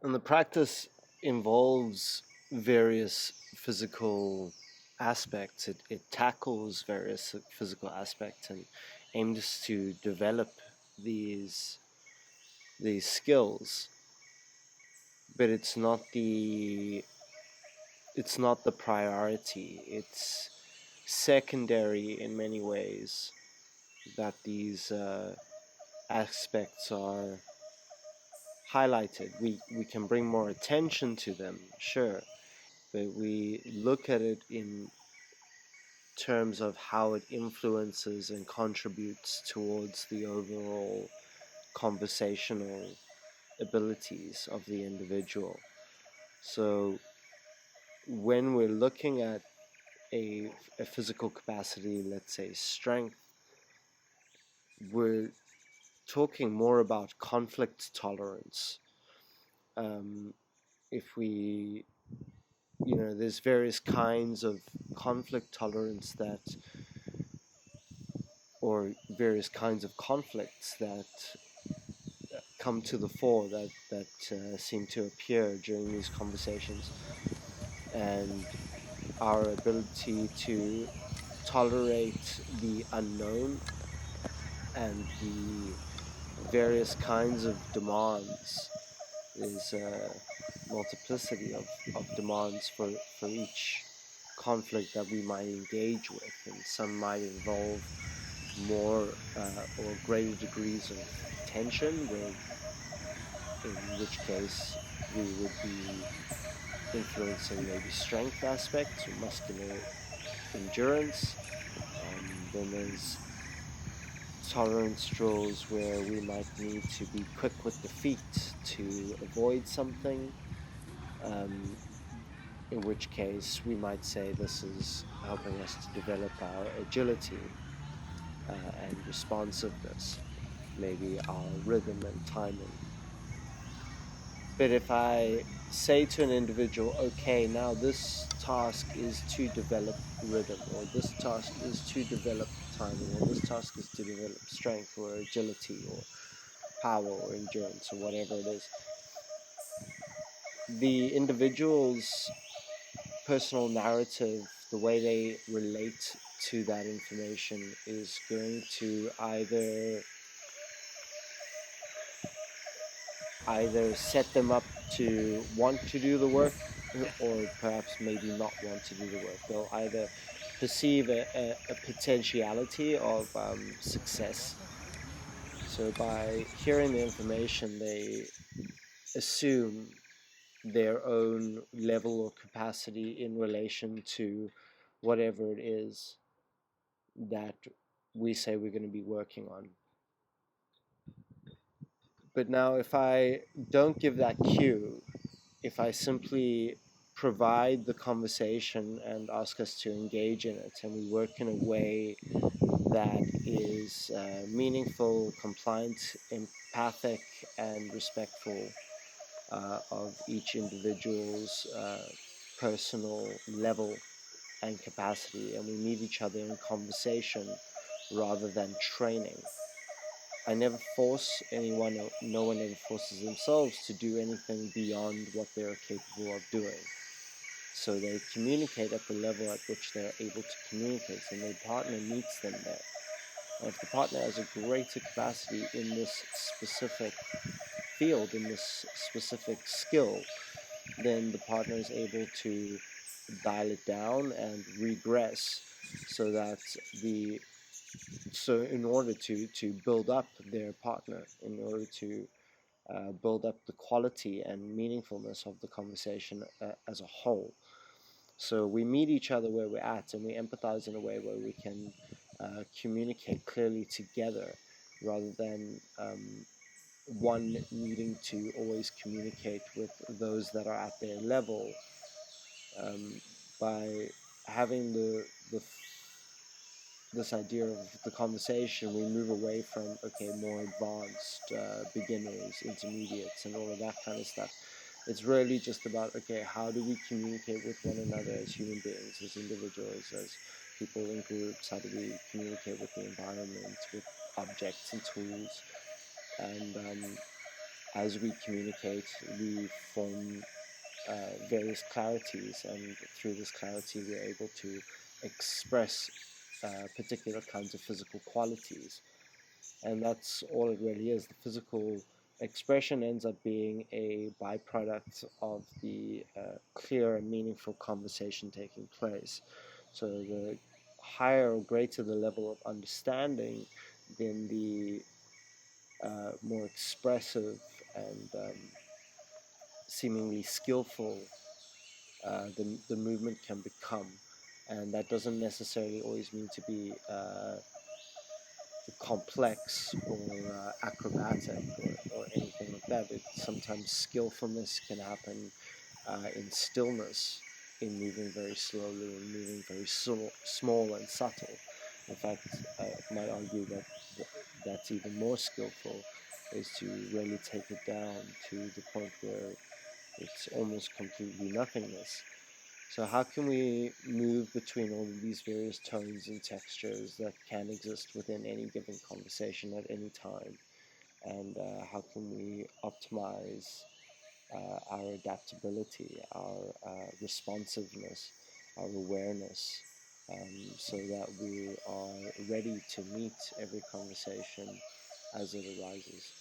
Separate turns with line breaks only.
And the practice involves various physical aspects. It tackles various physical aspects and aims to develop these these skills, but it's not the priority. It's secondary in many ways that these aspects are highlighted. We can bring more attention to them, sure, but we look at it in terms of how it influences and contributes towards the overall conversational abilities of the individual. So when we're looking at a physical capacity, let's say strength, we're talking more about conflict tolerance. Um, if we, there's various kinds of conflict tolerance or various kinds of conflicts that come to the fore that seem to appear during these conversations, and our ability to tolerate the unknown and the various kinds of demands. There's a multiplicity of demands for each conflict that we might engage with, and some might involve more or greater degrees of tension, in which case we would be influencing maybe strength aspects or muscular endurance. Then there's tolerance drills where we might need to be quick with the feet to avoid something, um, in which case we might say this is helping us to develop our agility and responsiveness, maybe our rhythm and timing. But if I say to an individual, okay, now this task is to develop rhythm, or this task is to develop timing, or this task is to develop strength or agility or power or endurance or whatever it is, the individual's personal narrative, the way they relate to that information, is going to either set them up to want to do the work or perhaps maybe not want to do the work. They'll either perceive a potentiality of success. So by hearing the information, they assume their own level or capacity in relation to whatever it is that we say we're going to be working on. But now, if I don't give that cue, if I simply provide the conversation and ask us to engage in it, and we work in a way that is meaningful, compliant, empathic, and respectful of each individual's personal level and capacity, and we meet each other in conversation rather than training. I never force anyone, no one ever forces themselves to do anything beyond what they're capable of doing. So they communicate at the level at which they're able to communicate, and their partner meets them there. And if the partner has a greater capacity in this specific field, in this specific skill, then the partner is able to dial it down and regress so that in order to build up their partner, in order to build up the quality and meaningfulness of the conversation as a whole. So we meet each other where we're at, and we empathize in a way where we can communicate clearly together, rather than one needing to always communicate with those that are at their level. By having this idea of the conversation, we move away from more advanced beginners, intermediates, and all of that kind of stuff. It's really just about how do we communicate with one another as human beings, as individuals, as people in groups? How do we communicate with the environment, with objects and tools? And as we communicate, we form various clarities, and through this clarity, we're able to express particular kinds of physical qualities. And that's all it really is. The physical expression ends up being a byproduct of the clear and meaningful conversation taking place. So the higher or greater the level of understanding, then the more expressive and seemingly skillful the movement can become. And that doesn't necessarily always mean to be complex or acrobatic or anything like that. Sometimes skillfulness can happen in stillness, in moving very slowly and moving very small and subtle. In fact, I might argue that that's even more skillful, is to really take it down to the point where it's almost completely nothingness. So how can we move between all of these various tones and textures that can exist within any given conversation at any time? And how can we optimize our adaptability, our responsiveness, our awareness, so that we are ready to meet every conversation as it arises?